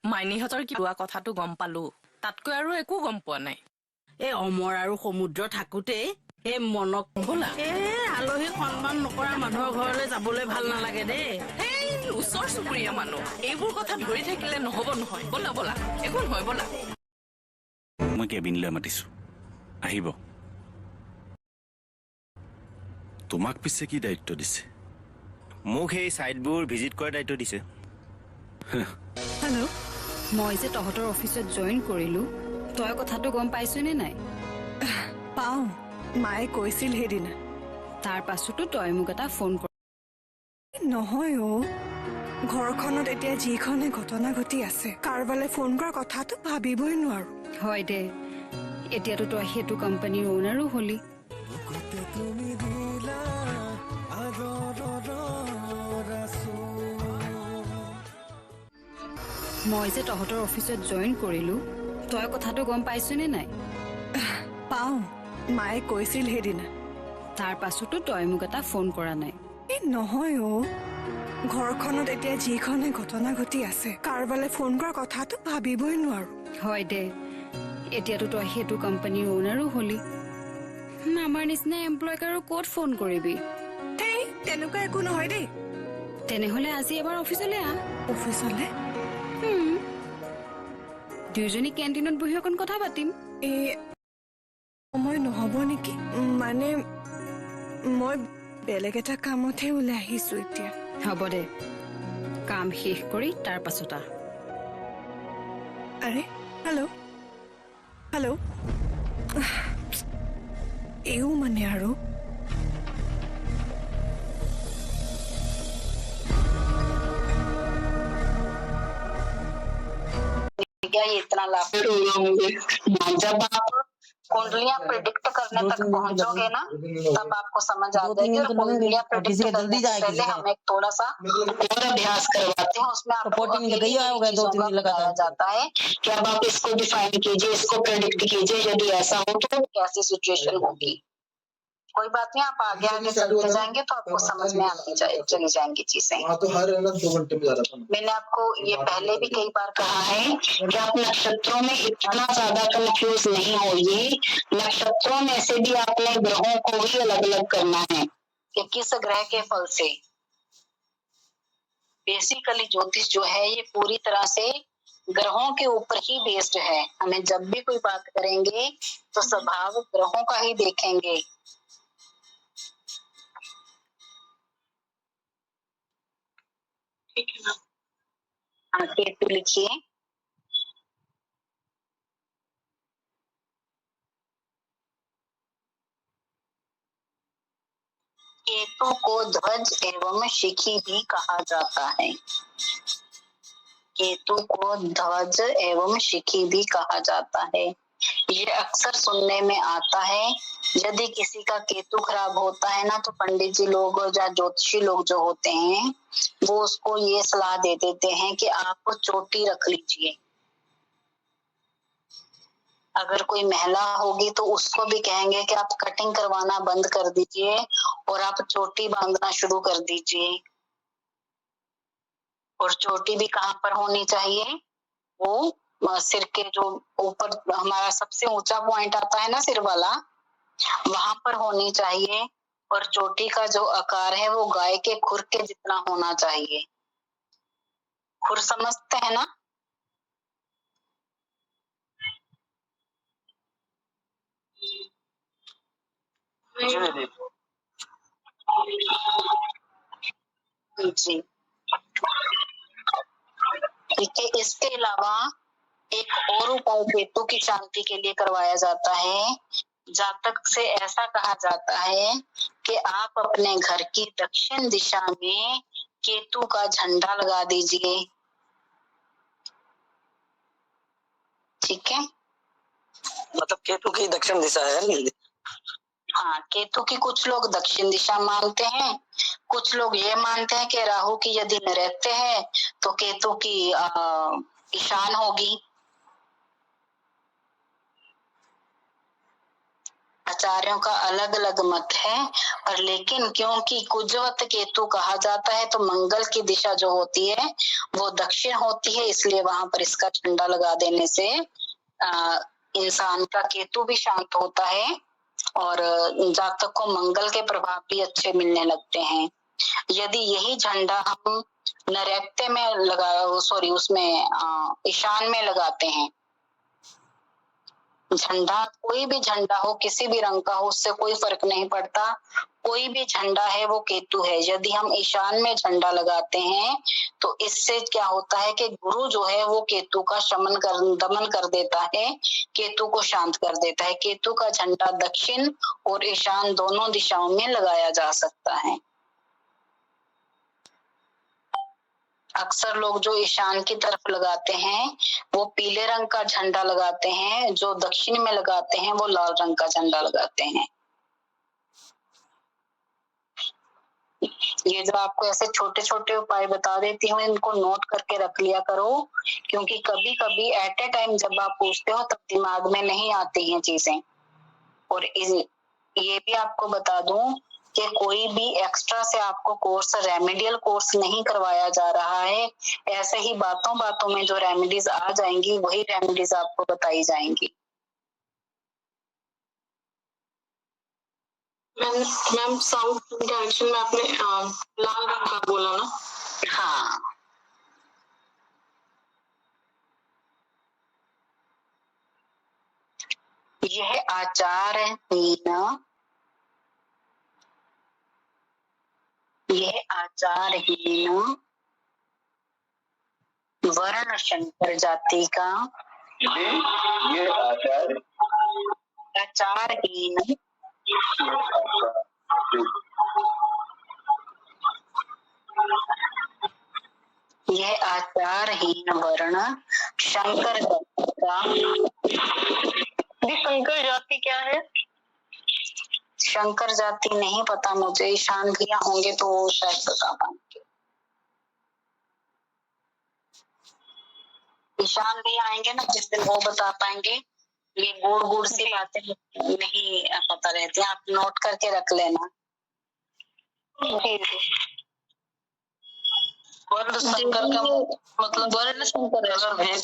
মাইনীহঁতৰ কিবা কথাটো গম পালো, তাতকৈ আৰু একো গম পোৱা নাই। এই অমৰ আৰু সমুদ্ৰ থাকোতে এই মনক ব'লা। আলহী সন্মান নকৰা মানুহৰ ঘৰলৈ যাবলৈ ভাল নালাগে দেই। এই ওচৰ চুবুৰীয়া মানুহ, এইবোৰ কথা ধৰি থাকিলে নহব নহয়। ব'লা ব'লা, একো নহয়, ব'লা। মই কেবিনলৈ মাতিছো, আহিব। তোমাক পিছে কি দায়িত্ব দিছে? মোক সেই সাইটবোৰ ভিজিট কৰাৰ দায়িত্ব দিছে। হেল্ল', মই যে তহঁতৰ অফিচত জইন কৰিলো, তই কথাটো গম পাইছনে নাই? পাওঁ, মায়ে কৈছিল সেইদিনা। তাৰ পাছতো তই মোক এটা ফোন কৰ। নহয় ঘৰখনত এতিয়া যিখনে ঘটনা ঘটি আছে, কাৰোবালৈ ফোন কৰাৰ কথাটো ভাবিবই নোৱাৰো। হয় দে, এতিয়াতো তই সেইটো কোম্পানীৰ অ'নাৰো হলি। মই যে তহঁতৰ অফিচত জইন কৰিলো, তই কথাটো গম পাইছনে নাই? পাওঁ, মায়ে কৈছিল সেইদিনা। তাৰ পাছতো তই মোক এটা ফোন কৰা নাই। নহয় ঘৰখনত এতিয়া যিখনে ঘটনা ঘটি আছে, কাৰোবালৈ ফোন কৰাৰ কথাটো ভাবিবই নোৱাৰো। হয় দে, এতিয়াতো তই সেইটো কোম্পানীৰ অ'নাৰো হলি। আমাৰ নিচিনা এমপ্লয়ক আৰু ক'ত ফোন কৰিবি? তেনেকুৱা একো নহয় দেই। তেনেহলে আজি এবাৰ অফিচলৈ আহ। অফিচলে? দুয়োজনী কেণ্টিনত বহি অকণ কথা পাতিম। সময় নহব নেকি? মানে মই বেলেগ এটা কামতহে ওলাই আহিছো এতিয়া। হ'ব দে, কাম শেষ কৰি তাৰ পাছত আহ। আৰে হেল্ল', হেল্ল', এও মানে আৰু क्या ये इतना लाभ होंगे? जब आप कुंडलियां प्रेडिक्ट करने तक पहुंचोगे ना, तब आपको समझ आ जाएगी। और कुंडलियां प्रेडिक्ट करने से पहले हम एक थोड़ा सा और अभ्यास करवाते हैं, उसमें आपको बताया जाता है कि अब आप इसको डिफाइन कीजिए, इसको प्रेडिक्ट कीजिए, यदि ऐसा हो तो कैसी सिचुएशन होगी। कोई बात नहीं, आप आगे आगे चलते जाएंगे तो आपको समझ में आती चली जाएंगी चीजें। तो हर 2 घंटे में जा रहा था। मैंने आपको ये पहले भी कई बार कहा है कि आप नक्षत्रों में इतना ज्यादा कंफ्यूज नहीं होइए। नक्षत्रों में से भी आपने ग्रहों को भी अलग अलग करना है कि किस ग्रह के फल से। बेसिकली ज्योतिष जो है ये पूरी तरह से ग्रहों के ऊपर ही बेस्ड है। हमें जब भी कोई बात करेंगे तो स्वभाव ग्रहों का ही देखेंगे। ठीक है ना? हाँ, केतु लिखिए। केतु को ध्वज एवं शिखी भी कहा जाता है। केतु को ध्वज एवं शिखी भी कहा जाता है। ये अक्सर सुनने में आता है। यदि किसी का केतु खराब होता है ना, तो पंडित जी लोग या ज्योतिषी लोग जो होते हैं वो उसको ये सलाह दे देते हैं कि आप चोटी रख लीजिए। अगर कोई महिला होगी तो उसको भी कहेंगे कि आप कटिंग करवाना बंद कर दीजिए और आप चोटी बांधना शुरू कर दीजिए। और चोटी भी कहाँ पर होनी चाहिए? वो सिर के जो ऊपर हमारा सबसे ऊंचा पॉइंट आता है ना, सिर वाला, वहां पर होनी चाहिए। और चोटी का जो आकार है वो गाय के खुर के जितना होना चाहिए। खुर समझते हैं ना? जी ठीक है। इसके अलावा एक और उपाय केतु की शांति के लिए करवाया जाता है। जातक से ऐसा कहा जाता है कि आप अपने घर की दक्षिण दिशा में केतु का झंडा लगा दीजिए। ठीक है, मतलब केतु की दक्षिण दिशा है। हाँ, केतु की कुछ लोग दक्षिण दिशा मानते हैं, कुछ लोग ये मानते हैं कि राहु की यदि नैऋत्य है तो केतु की ईशान होगी। आचार्यों का अलग अलग मत है, पर लेकिन क्योंकि कुजवत केतु कहा जाता है तो मंगल की दिशा जो होती है वो दक्षिण होती है, इसलिए वहां पर इसका झंडा लगा देने से इंसान का केतु भी शांत होता है और जातक को मंगल के प्रभाव भी अच्छे मिलने लगते हैं। यदि यही झंडा हम नैऋत्य में उसमें ईशान में लगाते हैं, झंडा कोई भी झंडा हो, किसी भी रंग का हो, उससे कोई फर्क नहीं पड़ता, कोई भी झंडा है वो केतु है। यदि हम ईशान में झंडा लगाते हैं तो इससे क्या होता है कि गुरु जो है वो केतु का दमन कर देता है, केतु को शांत कर देता है। केतु का झंडा दक्षिण और ईशान दोनों दिशाओं में लगाया जा सकता है। अक्सर लोग जो ईशान की तरफ लगाते हैं वो पीले रंग का झंडा लगाते हैं, जो दक्षिण में लगाते हैं वो लाल रंग का झंडा लगाते हैं। ये जो आपको ऐसे छोटे छोटे उपाय बता देती हूँ, इनको नोट करके रख लिया करो, क्योंकि कभी कभी एट ए टाइम जब आप पूछते हो तब दिमाग में नहीं आती हैं चीजें। और ये भी आपको बता दूं कि कोई भी एक्स्ट्रा से आपको कोर्स, रेमेडियल कोर्स नहीं करवाया जा रहा है। ऐसे ही बातों बातों में जो रेमेडीज आ जाएंगी वही रेमेडीज आपको बताई जाएंगी। मैम साउथ डायरेक्शन में आपने लाल रंग का बोला ना? हाँ, यह आचारहीन, यह आचारहीन वर्ण शंकर जाति का, ये आचारहीन यह आचारहीन वर्ण शंकर जाति का। शंकर जाति क्या है? शंकर जाति नहीं पता मुझे, ईशान भैया होंगे तो वो शायद बता पाएंगे। ईशान भैया आएंगे ना जिस दिन वो बता पाएंगे। ये गुड़ गुड़ सी बातें नहीं पता रहती, आप नोट करके रख लेना। वर्ण शंकर का मतलब वर्ण शंकर है।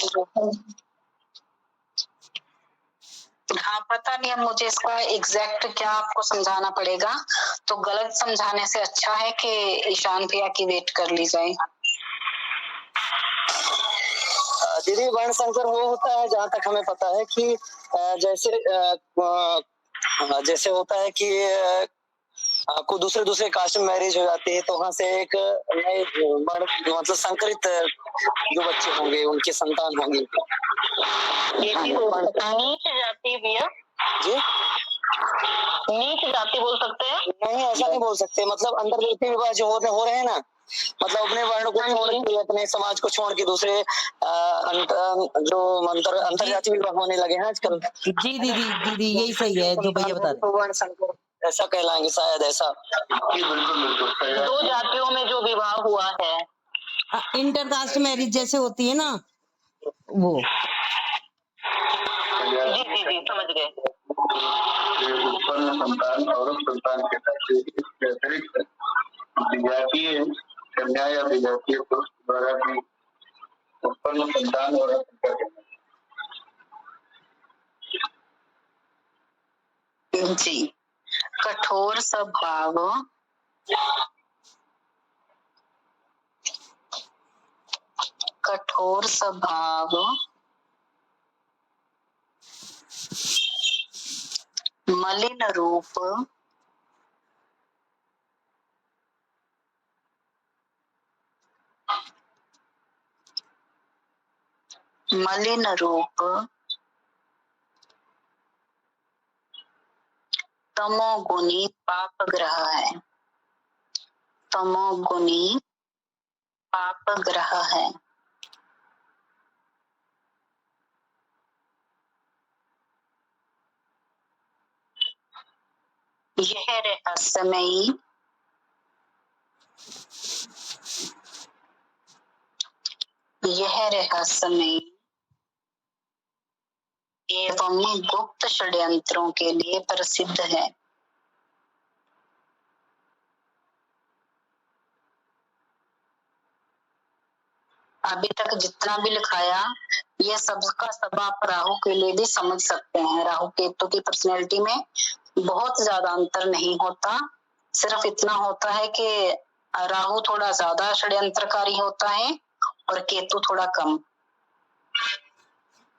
हाँ, पता नहीं, अब मुझे इसका एग्जैक्ट क्या आपको समझाना पड़ेगा, तो गलत समझाने से अच्छा है कि ईशान भैया की वेट कर ली जाए। दीदी वर्ण संकर वो होता है, जहाँ तक हमें पता है कि जैसे होता है कि आपको दूसरे कास्ट में मैरिज हो जाती है तो वहाँ से एक नए मतलब संकरित जो बच्चे होंगे उनके संतान होंगे। नीच जाति भैया जी, नीच जाति बोल सकते हैं? नहीं ऐसा नहीं बोल सकते, मतलब अंतर्जातीय विवाह जो हो रहे हैं ना, मतलब अपने वर्ण को छोड़ के, अपने समाज को छोड़ के दूसरे अंतर्जातीय विवाह होने लगे हैं आजकल। जी दीदी यही सही है जो भैया बता रहे। वर्ण संकर ऐसा कहलाएंगे शायद, ऐसा। दो जातियों में जो विवाह हुआ है, इंटरकास्ट मैरिज जैसे होती है ना वो। जी समझ गए। उत्पन्न संतान और संतान के अतिरिक्त विजातीय कन्या या विजातीय पुरुष द्वारा भी उत्पन्न संतान और जी, कठोर स्वभाव, कठोर स्वभाव, मलिन रूप, मलिन रूप, तमोगुणी पाप ग्रह है, तमोगुणी पाप ग्रह है। यह रहस्यमयी, यह रहस्यमयी एवं गुप्त षड्यंत्रों के लिए प्रसिद्ध है। अभी तक जितना भी लिखाया ये सबका सब आप राहु के लिए भी समझ सकते हैं। राहु केतु की पर्सनैलिटी में बहुत ज्यादा अंतर नहीं होता, सिर्फ इतना होता है कि राहु थोड़ा ज्यादा षड्यंत्रकारी होता है और केतु थोड़ा कम।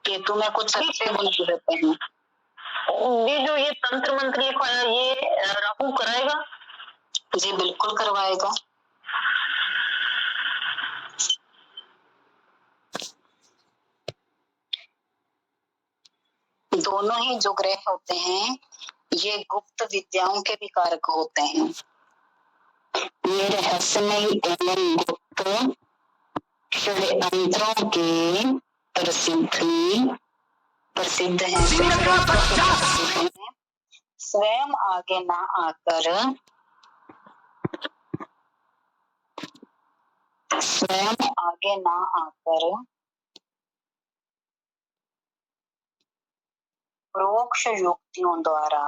केतु में कुछ अच्छे गुण भी रहते हैं। ये जो ये तंत्र मंत्र लिखवाया ये राहु कराएगा? जी बिल्कुल करवाएगा। दोनों ही जो ग्रह होते हैं ये गुप्त विद्याओं के भी कारक होते हैं। ये रहस्यमय एवं गुप्त षड्यंत्रों के प्रसिद्ध हैं। स्वयं आगे ना आकर परोक्ष युक्तियों द्वारा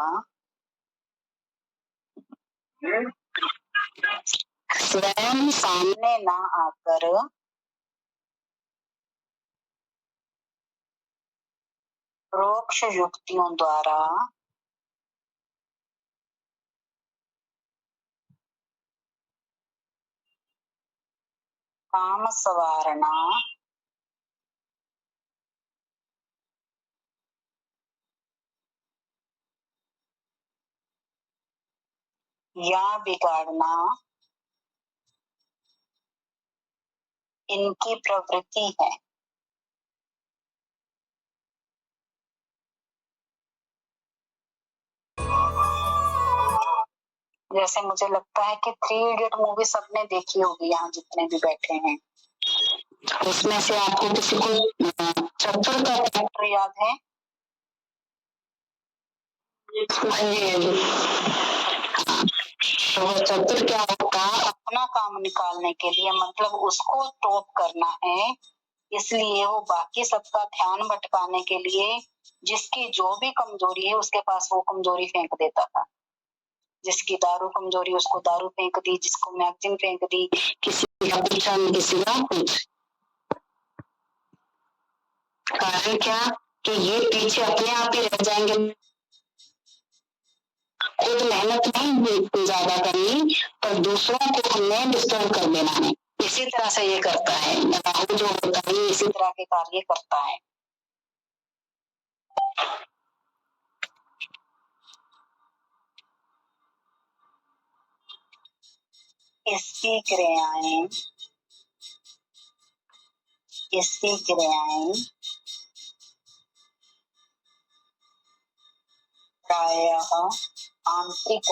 स्वयं सामने ना आकर परोक्ष युक्तियों द्वारा काम संवारना या बिगाड़ना इनकी प्रवृत्ति है। जैसे मुझे लगता है कि 3 इडियट मूवी सबने देखी होगी, यहाँ जितने भी बैठे हैं उसमें से आपको किसी को चतुर का कैरेक्टर याद है? तो चतुर क्या होता है, अपना काम निकालने के लिए, मतलब उसको टॉप करना है, इसलिए वो बाकी सबका ध्यान भटकाने के लिए जिसकी जो भी कमजोरी है उसके पास वो कमजोरी फेंक देता था। जिसकी दारू कमजोरी उसको दारू फेंक दी, जिसको मैगजीन फेंक दी, किसी का कुछ किसी का कुछ। कारण क्या कि ये पीछे अपने आप ही रह जाएंगे। खुद मेहनत नहीं ज्यादा करनी पर दूसरों को हमने डिस्टर्ब कर देना है। इसी तरह से ये करता है, राहु जो होता है इसी तरह के कार्य करता है। इसकी क्रियाएं प्रायः आंतरिक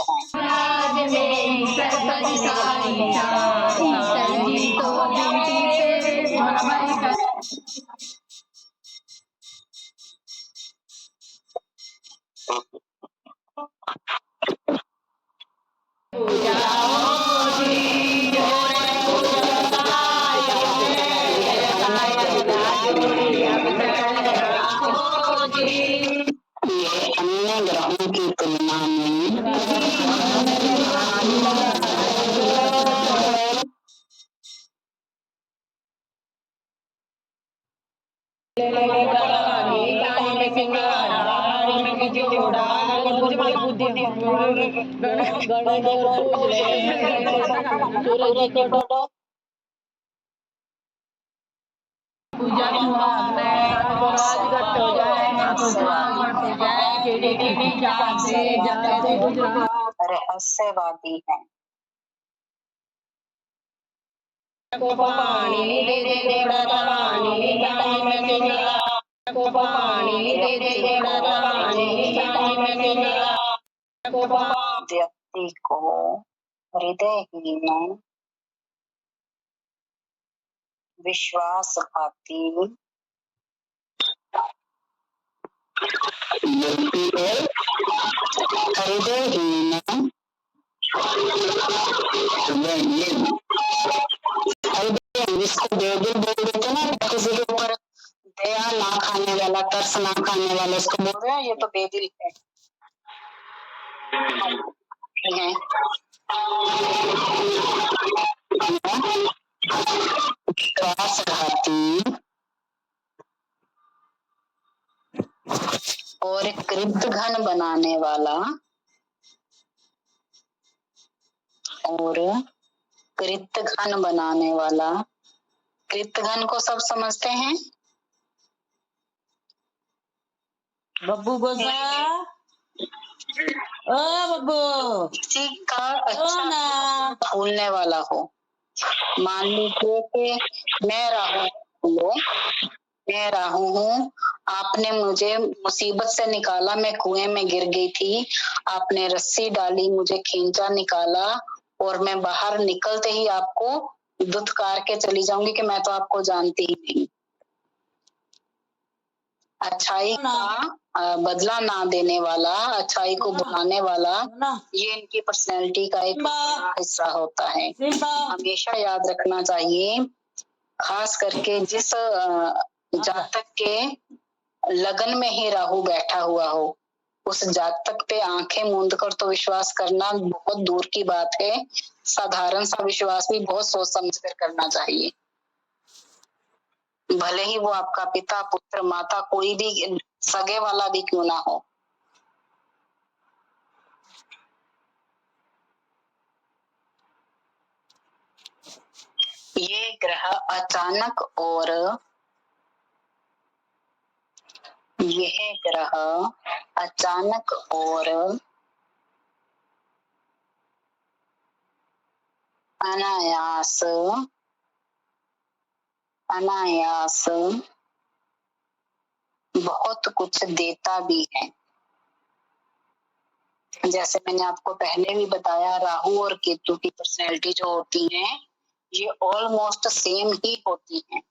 अन्य ग्रहों की तुलना में रहस्यवादी है। व्यक्ति को हृदयहीन, विश्वासघाती, हृदयहीन, जिसको बेदिल बोल देते ना, किसी के ऊपर दया ना खाने वाला, तरस ना खाने वाला, इसको बोल रहे हैं ये तो बेदिल है। विश्वासघाती और कृतघ्न बनाने वाला, और कृतघ्न बनाने वाला। कृतघ्न को सब समझते हैं? बब्बू गोसा, ओ बब्बू, किसी का अच्छा भूलने वाला हो। मान लीजिए कि मैं राहु हूँ, आपने मुझे मुसीबत से निकाला, मैं कुएं में गिर गई थी, आपने रस्सी डाली, मुझे खींचा, निकाला, और मैं बाहर निकलते ही आपको धुतकार के चली जाऊंगी कि मैं तो आपको जानती ही नहीं। अच्छाई का बदला ना देने वाला, अच्छाई को बुलाने वाला, ये इनकी पर्सनैलिटी का एक बड़ा हिस्सा होता है। हमेशा याद रखना चाहिए, खास करके जिस जातक के लगन में ही राहु बैठा हुआ हो, उस जातक पे आंखें मूंद कर तो विश्वास करना बहुत दूर की बात है। साधारण सा विश्वास भी बहुत सोच समझ कर करना चाहिए। भले ही वो आपका पिता, पुत्र, माता, कोई भी सगे वाला भी क्यों ना हो। ये ग्रह अचानक और अनायास बहुत कुछ देता भी है। जैसे मैंने आपको पहले भी बताया, राहु और केतु की पर्सनैलिटी जो होती है ये ऑलमोस्ट सेम ही होती है।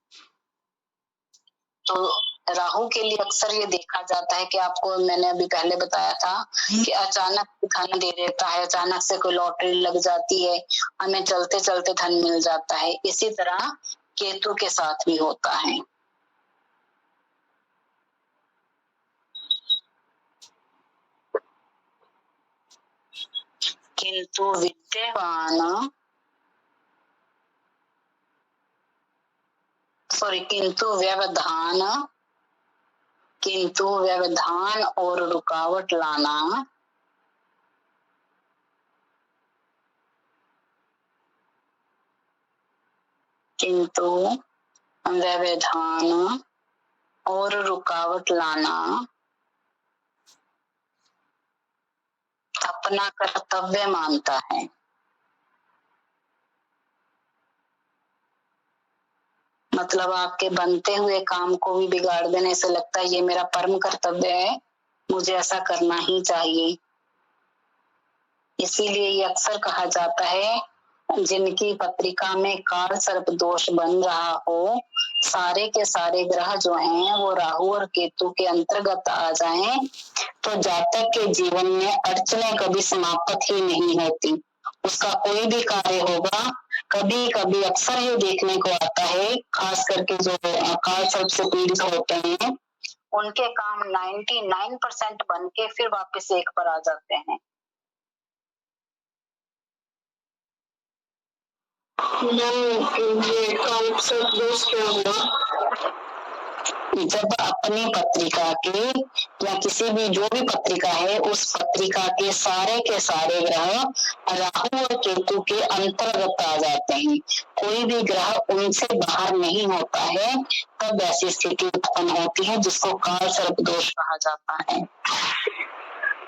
तो राहु के लिए अक्सर ये देखा जाता है कि आपको मैंने अभी पहले बताया था कि अचानक धन दे देता है, अचानक से कोई लॉटरी लग जाती है, हमें चलते चलते धन मिल जाता है। इसी तरह केतु के साथ भी होता है। किंतु व्यवधान और रुकावट लाना अपना कर्तव्य मानता है। मतलब आपके बनते हुए काम को भी बिगाड़ देने से लगता है ये मेरा परम कर्तव्य है, मुझे ऐसा करना ही चाहिए। इसीलिए ये अक्सर कहा जाता है, जिनकी पत्रिका में काल सर्प दोष बन रहा हो, सारे के सारे ग्रह जो हैं वो राहु और केतु के अंतर्गत आ जाएं, तो जातक के जीवन में अड़चने कभी समाप्त ही नहीं होती। उसका कोई भी कार्य होगा, कभी कभी अक्सर ये देखने को आता है, खास करके जो काल सर्प से पीड़ित होते हैं, उनके काम 99% बन के फिर वापस एक पर आ जाते हैं। ये काल सर्प दोष क्या हुआ? जब अपनी पत्रिका के या किसी भी जो भी पत्रिका है, उस पत्रिका के सारे ग्रह राहु और केतु के अंतर्गत आ जाते हैं, कोई भी ग्रह उनसे बाहर नहीं होता है, तब ऐसी स्थिति उत्पन्न होती है जिसको काल सर्प दोष कहा जाता है।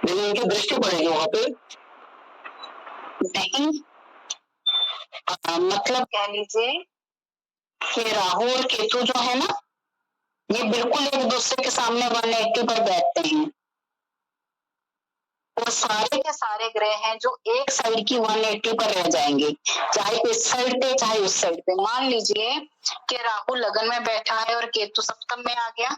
उनकी दृष्टि पड़ेगी वहां पे नहीं, मतलब कह लीजिए कि राहु और केतु जो है ना, ये बिल्कुल एक दूसरे के सामने 180 पर बैठते हैं, और सारे के सारे ग्रह हैं जो एक साइड की 180 पर रह जाएंगे, चाहे इस साइड पे चाहे उस साइड पे। मान लीजिए कि राहु लगन में बैठा है और केतु सप्तम में आ गया,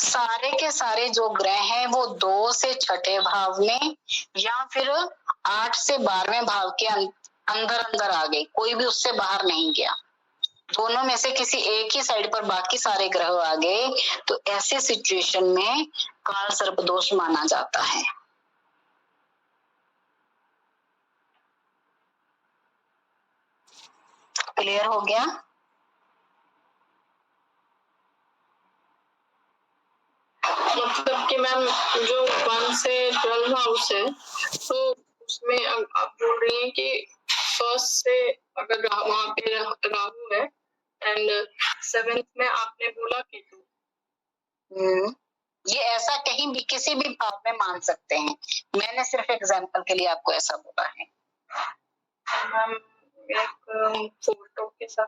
सारे के सारे जो ग्रह हैं वो 2 से 6ठे भाव में या फिर 8 से 12वें भाव के अंदर आ गए, कोई भी उससे बाहर नहीं गया। दोनों में से किसी एक ही साइड पर बाकी सारे ग्रह आ गए तो ऐसे सिचुएशन में काल सर्प दोष माना जाता है। क्लियर हो गया? मतलब कि मैम जो 1 से 12 हाउस है तो उसमें आप बोल रही हैं कि फर्स्ट से अगर वहां पे राहु है एंड 7th में आपने बोला केतु। ये ऐसा कहीं भी किसी भी भाव में मान सकते हैं, मैंने सिर्फ एग्जांपल के लिए आपको ऐसा बोला है। मैम एक फोटो के साथ।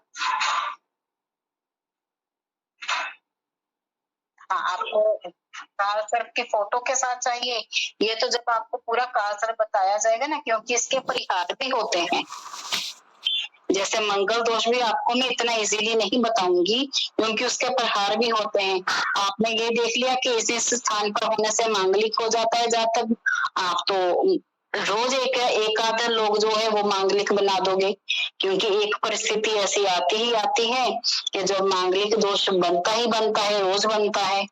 हाँ, आपको काल सर्प के फोटो के साथ चाहिए? ये तो जब आपको पूरा काल सर्प बताया जाएगा ना, क्योंकि इसके परिहार भी होते हैं। जैसे मंगल दोष भी आपको मैं इतना इजीली नहीं बताऊंगी क्योंकि उसके परिहार भी होते हैं। आपने ये देख लिया कि इस स्थान पर होने से मांगलिक हो जाता है जातक, आप तो रोज एक आधे लोग जो है वो मांगलिक बना दोगे, क्योंकि एक परिस्थिति ऐसी आती है कि जो मांगलिक दोष बनता ही बनता है, रोज बनता है।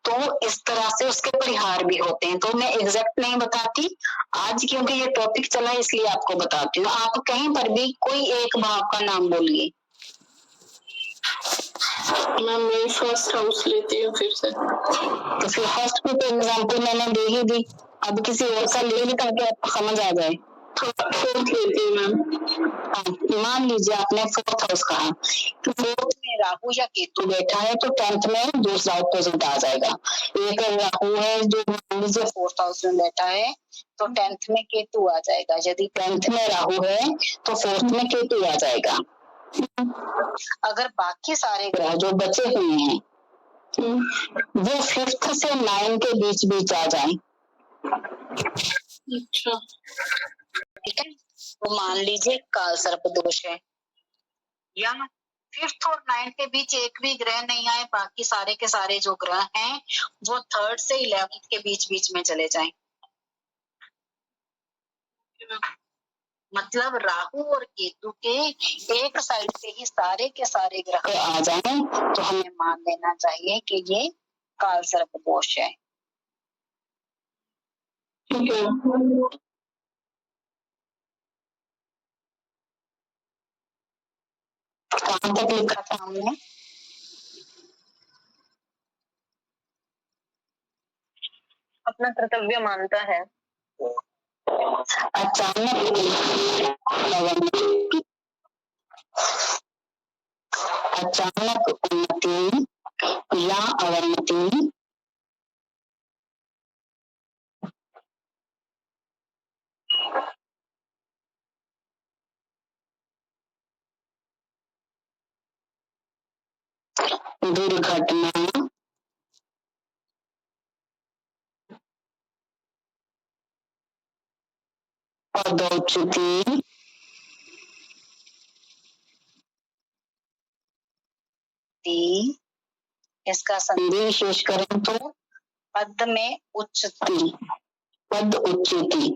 तो इस तरह से उसके परिहार भी होते हैं। तो मैं एग्जैक्ट नहीं बताती आज, क्योंकि ये टॉपिक चला इसलिए आपको बताती हूँ। आप कहीं पर भी कोई एक भाव का नाम बोलिए। मैम मैं फर्स्ट हाउस लेती हूँ फिर से। तो फिर फर्स्ट पे तो एग्जाम्पल मैंने दे ही दी, अब किसी और का ले ताकि आपको समझ आ जाए। फोर्थ लेती हूँ मैम। मान लीजिए आपने 4th हाउस कहा, तो 4th में राहु या केतु बैठा है तो 10th में दूसरा ऑपोजिट आ जाएगा। एक राहु है जो मान लीजिए 4th हाउस में बैठा है तो 10th में केतु आ जाएगा। यदि 10th में राहु है तो 4th में केतु आ जाएगा। अगर बाकी सारे ग्रह जो बचे हुए हैं वो 5th से 9 के बीच आ जाए, अच्छा ठीक है, तो मान लीजिए काल सर्प दोष है। या 5th और 9 के बीच एक भी ग्रह नहीं आए, बाकी सारे के सारे जो ग्रह हैं वो 3rd से 11th के बीच में चले जाएं। मतलब राहु और केतु के एक साइड पे ही सारे के सारे ग्रह आ जाएं तो हमें मान लेना चाहिए कि ये काल सर्प दोष है। कहाँ तक लिखा था हमने? अपना कर्तव्य मानता है। अचानक उन्नति या अवनति दुर्घटना पदोच्युति इसका संधि विशेष करें तो पद में उच्चति, पद उच्चति,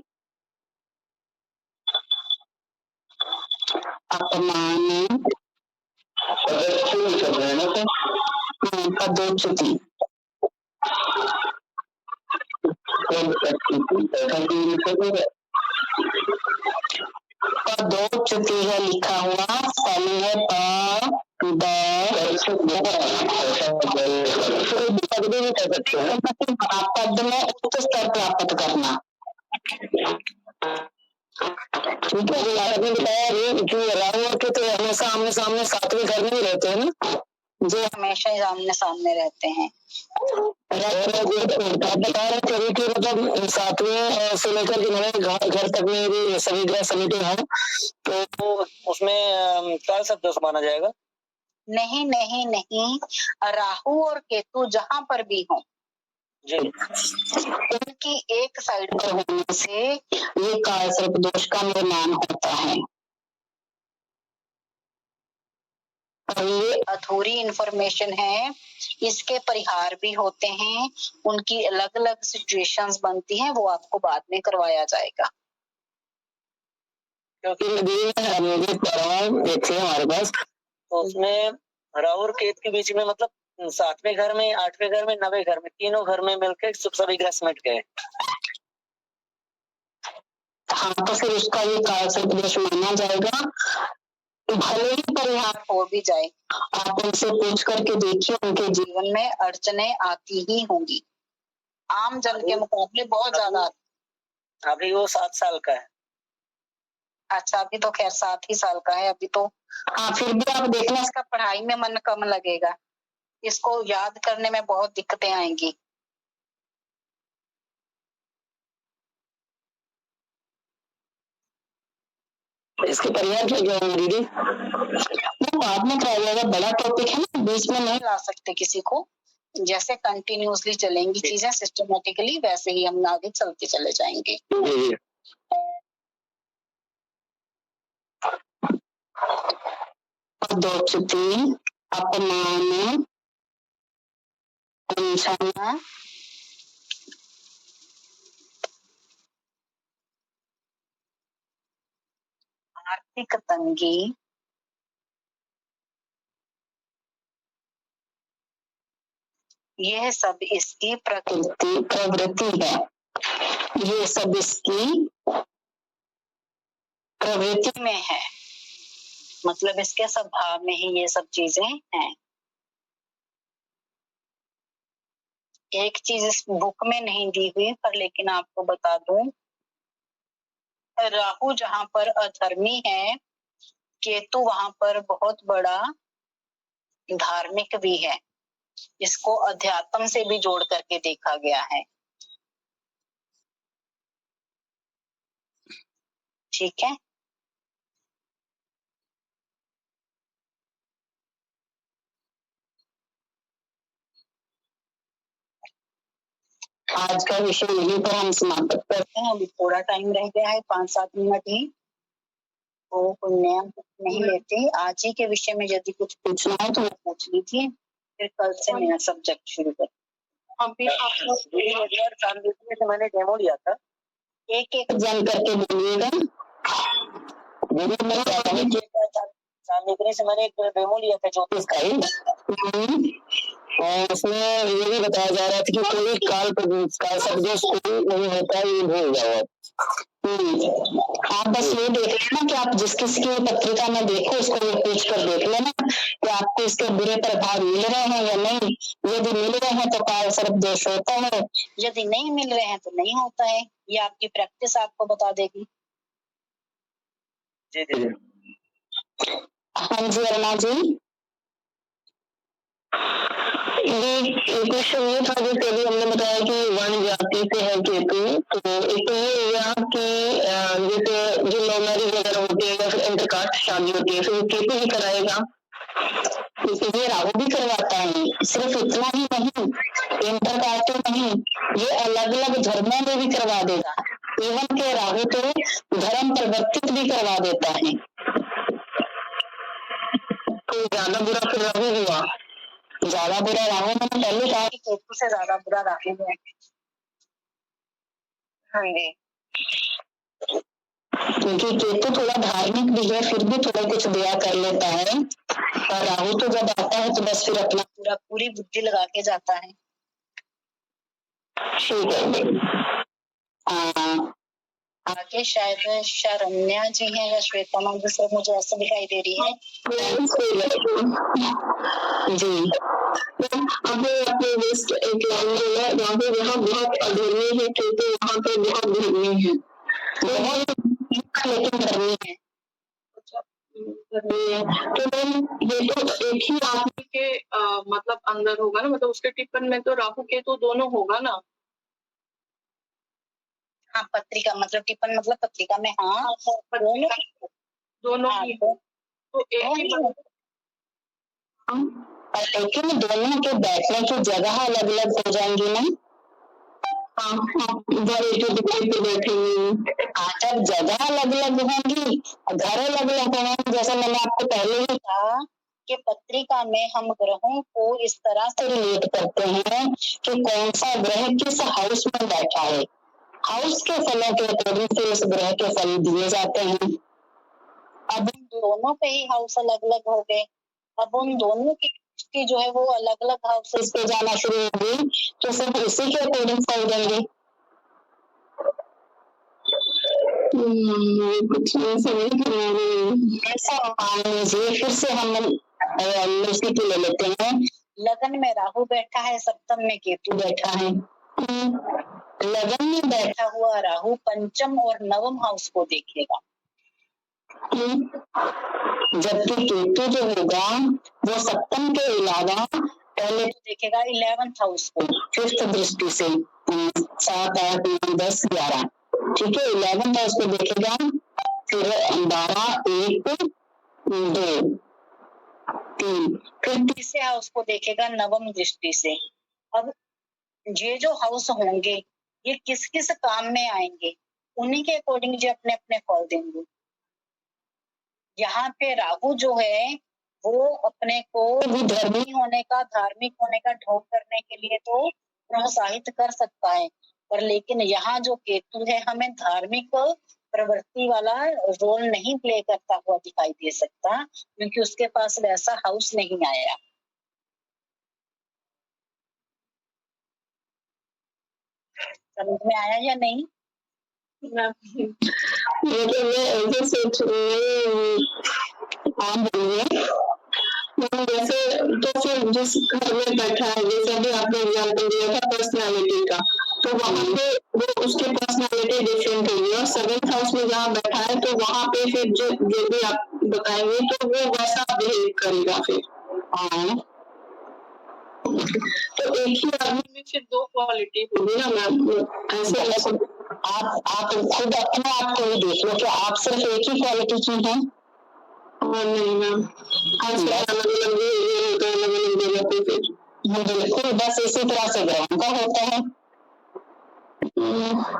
अपमान पदोच्चति, पदोच्चति है लिखा हुआ, सही है पद में उच्च स्तर प्राप्त करना। ठीक है, राहु के तो हमेशा आमने सामने 7वें घर में ही रहते हैं ना, जो हमेशा ही आमने सामने रहते हैं। बता रहे थे कि मतलब 7वें से लेकर के 9वें घर तक में भी सभी ग्रह समिटे हैं, तो उसमें काल सर्प दोष माना जाएगा? नहीं नहीं नहीं, राहु और केतु जहां पर भी हो उनकी एक साइड पर होने से ये काल सर्प दोष का निर्माण होता है। और ये अधूरी इंफॉर्मेशन है, इसके परिहार भी होते हैं, उनकी अलग अलग सिचुएशंस बनती हैं, वो आपको बाद में करवाया जाएगा। क्योंकि नदी में हम जो पड़ाव एक थे हमारे पास, तो उसमें राहु और केतु के बीच में मतलब 7वें घर में, 8वें घर में, 9वें घर में, तीनों घर में मिलकर सभी ग्रह समेट गए। हाँ, तो फिर उसका ये काल सर्प दोष माना जाएगा। भले ही परिहार हो भी जाए, आप उनसे पूछ करके देखिए, उनके जीवन में अड़चने आती ही होंगी, आम जन के मुकाबले बहुत ज्यादा। अभी वो 7 साल का है। अच्छा, अभी तो खैर 7 ही साल का है अभी तो। हाँ, फिर भी आप देखना, इसका पढ़ाई में मन कम लगेगा, इसको याद करने में बहुत दिक्कतें आएंगी। इसके परिवार क्या क्या होंगे दीदी? वो बाद में कराया जाएगा, बड़ा टॉपिक है ना, बीच में नहीं ला सकते किसी को। जैसे कंटिन्यूअसली चलेंगी चीजें सिस्टमेटिकली, वैसे ही हम आगे चलते चले जाएंगे। दोस्ती, अपमान, अनजाना, आर्थिक तंगी, यह सब इसकी प्रवृत्ति है। ये सब इसकी प्रवृत्ति में है, मतलब इसके स्वभाव में ही ये सब चीजें हैं। एक चीज इस बुक में नहीं दी हुई, पर लेकिन आपको बता दूं, राहु जहां पर अधर्मी है, केतु वहां पर बहुत बड़ा धार्मिक भी है। इसको अध्यात्म से भी जोड़ करके देखा गया है। ठीक है, आज का विषय यहीं पर हम समाप्त करते हैं। अभी थोड़ा टाइम रह गया है, 5-7 मिनट ही, तो पुण्य नहीं लेते। आज ही के विषय में यदि कुछ पूछना है तो वो पूछ लीजिए, फिर कल से नया सब्जेक्ट शुरू कर। अभी आपको से मैंने डेमो लिया था, एक एक जन करके बोलिएगा। चांदनी से मैंने एक डेमो लिया था ज्योतिष का ही, और उसमें ये भी बताया जा रहा था कि कोई काल सब्जेक्ट कोई नहीं होता है, ये भूल जाओ। आप बस ये देख लेना कि आप जिस किसी की पत्रिका में देखो, उसको पूछ कर देख लेना कि आपको इसके बुरे प्रभाव मिल रहे हैं या नहीं। यदि मिल रहे हैं तो काल सर्प दोष होता है, यदि नहीं मिल रहे हैं तो नहीं होता है। ये आपकी प्रैक्टिस आपको बता देगी। जी जी। हाँ जी अरुणा जी, ये क्वेश्चन ये था, जैसे अभी हमने बताया कि वन जाति से है केतु, तो एक तो ये हुआ कि जैसे जो लव मैरिज वगैरह होती है या फिर इंटरकास्ट शादी होती है, फिर केतु ही कराएगा। ये राहु भी करवाता है। सिर्फ इतना ही नहीं, इंटरकास्ट नहीं, ये अलग अलग धर्मों में भी करवा देगा। इवन के राहु तो धर्म परिवर्तित भी करवा देता है। तो ज्यादा बुरा फिर राहु हुआ। ज्यादा बुरा राहु, मैंने पहले कहा कि केतु से ज्यादा बुरा राहु है। हाँ जी, क्योंकि केतु थोड़ा धार्मिक भी है, फिर भी थोड़ा कुछ दया कर लेता है, और राहु तो जब आता है तो बस फिर अपना पूरी बुद्धि लगा के जाता है। ठीक है, आगे शायद शरण्या जी हैं या श्वेता माँ, सर मुझे ऐसा दिखाई दे रही है जी। अब आपने लिस्ट एक लाइन बोला, यहाँ बहुत अधर्मी है, क्योंकि यहाँ पे बहुत धर्मी है, लेकिन धर्मी है। तो मैम ये तो एक ही आदमी के मतलब अंदर होगा ना, मतलब उसके टिप्पण में तो राहु केतु दोनों होगा ना। हाँ, पत्रिका मतलब टिप्पण मतलब पत्रिका में, हाँ दोनों ही, तो एक ही लेकिन दोनों के बैठने की जगह अलग अलग हो जाएंगी ना। जब जगह अलग अलग होंगी, घर अलग अलग होंगे। जैसे मैंने आपको पहले ही कहा कि पत्रिका में हम ग्रहों को इस तरह से रिलेट करते हैं कि कौन सा ग्रह किस हाउस में बैठा है। हाउस के फलों के अकॉर्डिंग से उस ग्रह के फल दिए जाते हैं। अब उन दोनों पे ही हाउस अलग अलग हो गए। अब उन दोनों की दृष्टि जो है वो अलग अलग हाउसेस पे जाना शुरू हो गई, तो सब उसी के अकॉर्डिंग फल देंगे। कुछ समझ नहीं आ रही। ऐसा मान लीजिए, फिर से हम स्थिति ले लेते हैं। लगन में राहु बैठा है, सप्तम में केतु बैठा है। लगन में बैठा हुआ राहु पंचम और नवम हाउस को देखेगा, जबकि केतु जो होगा वो सप्तम के अलावा पहले तो देखेगा 11th हाउस को, फिफ्थ दृष्टि से 7 8 9 10 11, ठीक है। 11th हाउस को देखेगा, फिर 12 1 2 3, फिर तीसरे हाउस को देखेगा नवम दृष्टि से। अब ये जो हाउस होंगे ये किस किस काम में आएंगे, उन्हीं के अकॉर्डिंग जो अपने अपने फल देंगे। यहाँ पे राहु जो है वो अपने को धर्मी होने का, धार्मिक होने का ढोंग करने के लिए तो प्रोत्साहित कर सकता है, पर लेकिन यहाँ जो केतु है हमें धार्मिक प्रवृत्ति वाला रोल नहीं प्ले करता हुआ दिखाई दे सकता, क्योंकि उसके पास वैसा हाउस नहीं आया। समझ में आया या नहीं? ये तो मैं ऐसे सोच रही हूँ, आप बोलिए। जैसे तो फिर जिस घर में बैठा है, जैसे अभी आपने एग्जाम्पल दिया था पर्सनालिटी का, तो वहाँ पे वो उसकी पर्सनालिटी डिफरेंट होगी, और 7th हाउस में जहाँ बैठा है तो वहाँ पे फिर जो भी आप बताएंगे तो वो वैसा बिहेव करेगा फिर। हाँ, तो एक ही आदमी में फिर 2 क्वालिटी होगी ना मैम, ऐसे आप खुद अपने आप को ही देख लो कि आप सिर्फ एक ही क्वालिटी की हैं। नहीं मैम, अलग अलग जगह पे फिर बिल्कुल, बस इसी तरह से ग्रहों का होता है।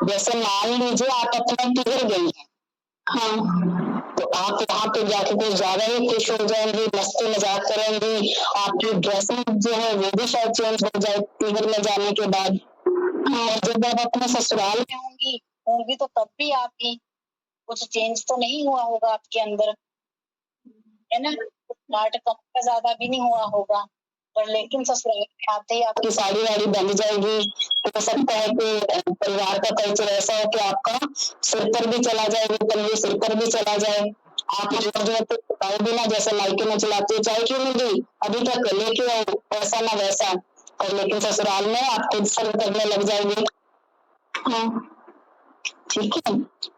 जैसे मान लीजिए आप अपने टिगर गई हैं, हाँ, तो आप वहाँ पे जाके कुछ ज्यादा ही खुश हो जाएंगी, मस्ती मजाक करेंगी, आपकी ड्रेसिंग जो है वो भी शायद चेंज हो जाए टिगर में जाने के बाद। और जब आप अपने ससुराल में होंगी तो तब भी आपकी कुछ चेंज तो नहीं हुआ होगा आपके अंदर, है ना। स्मार्ट कम का ज्यादा भी नहीं हुआ होगा, पर लेकिन ससुराल में आते ही आपकी साड़ी वाड़ी बंध जाएगी। हो सकता है कि परिवार का कल्चर ऐसा हो कि आपका सिर पर भी चला जाए, वो पल्लू सिर पर भी चला जाए। आप जो बिना जैसे मायके में चलाते हो, चाहे क्यों नहीं अभी तक लेके आओ, ऐसा ना वैसा, और लेकिन ससुराल में आप खुद सर्व करने लग जाएंगे। हाँ, ठीक है।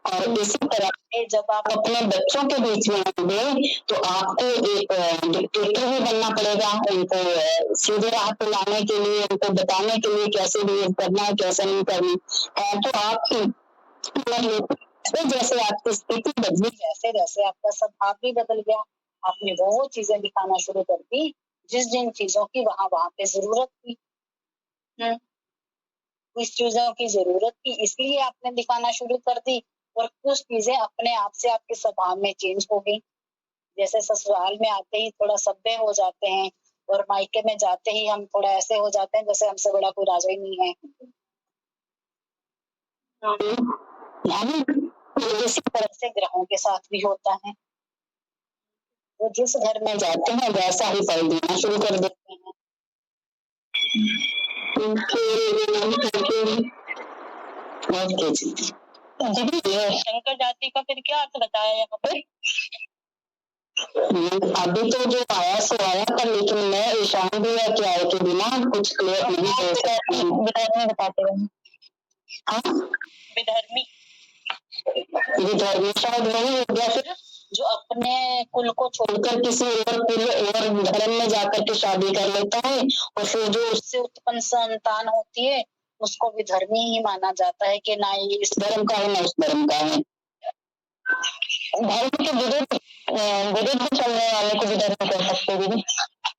और इसी तरह से जब आप अपने बच्चों के बीच में होंगे तो आपको एक डिक्टेटर भी बनना पड़ेगा, उनको सीधे राह पे लाने के लिए, उनको बताने के लिए कैसे बिहेव करना है, कैसे नहीं करना है। तो आप जैसे आपकी स्थिति बदली, जैसे जैसे आपका स्वभाव भी बदल गया, आपने वो चीजें दिखाना शुरू कर दी जिस जिन चीजों की वहां पे जरूरत थी। इस चीजों की जरूरत थी इसलिए आपने दिखाना शुरू कर दी, और कुछ चीजें अपने आप से आपके स्वभाव में चेंज हो गई। जैसे ससुराल में आते ही थोड़ा सभ्य हो जाते हैं, और मायके में जाते ही हम थोड़ा ऐसे हो जाते हैं जैसे हमसे बड़ा कोई राजा ही नहीं है। इसी तरह से ग्रहों के साथ भी होता है, वो जिस घर में जाते हैं वैसा ही फल देना शुरू कर देते हैं। शंकर जाति का फिर क्या अर्थ बताया यहाँ पर? अभी तो जो आया सो आया, पर लेकिन मैं ईशान भी के आए के बिना कुछ क्लियर नहीं हो सकती। विधर्मी बताते रहे। हाँ, विधर्मी शायद वही हो गया फिर, जो अपने कुल को छोड़कर किसी और कुल और धर्म में जाकर के शादी कर लेता है, और फिर जो उससे उत्पन्न संतान होती है उसको विधर्मी ही माना जाता है कि ना ये इस धर्म का है ना उस धर्म का है। धर्म के विरुद्ध चलने वाले को विधर्मी कह सकते हैं।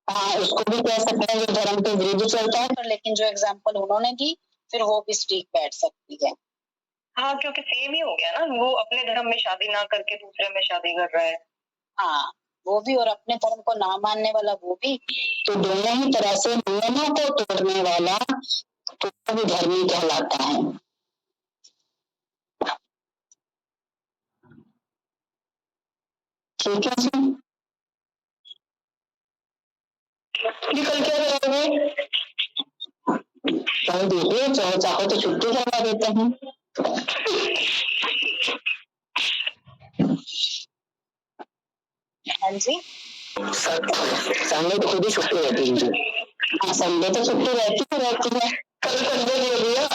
हाँ, उसको भी कह सकते हैं जो धर्म के विरुद्ध चलता है, पर लेकिन जो एग्जाम्पल उन्होंने दी फिर वो भी स्टिक बैठ सकती है। हाँ, क्योंकि सेम ही हो गया ना, वो अपने धर्म में शादी ना करके दूसरे में शादी कर रहा है। हाँ, वो भी, और अपने धर्म को ना मानने वाला वो भी, तो दोनों ही तरह से नियमों को तोड़ने वाला तो भी धर्मी कहलाता है। ठीक है जी। कल क्या करोगे? चाहे देखिए, चाहे चाहो तो छुट्टी करवा देते हैं। हाँ जी, संडे तो खुद ही छुट्टी रहती है। हाँ, संडे तो छुट्टी रहती है। कल संडे दे दिया।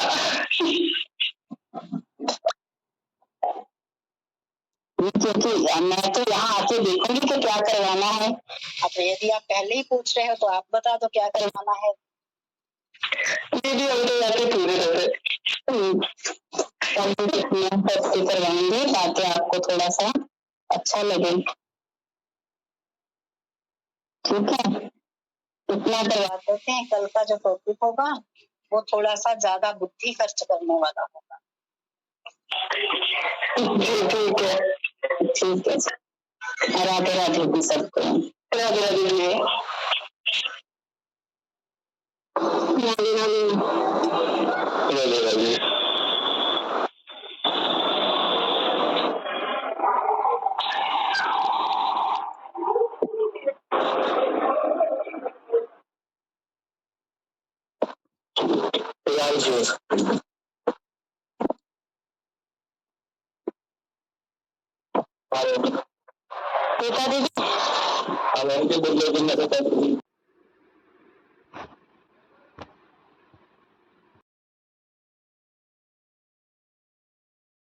क्योंकि मैं तो यहाँ आके देखूंगी कि क्या करवाना है। अब यदि आप पहले ही पूछ रहे हो तो आप बता दो क्या करवाना है। दीदी हम तो जाके पूरे करवाएंगे ताकि आपको थोड़ा सा अच्छा लगे। ठीक है, इतना करवा देते हैं। कल का जो टॉपिक होगा वो थोड़ा सा ज्यादा बुद्धि खर्च करने वाला होगा। ठीक है, ठीक है। राधे राधे सबको। राधे राधे। राधे राधे। राधे राधे। बेटा दीदी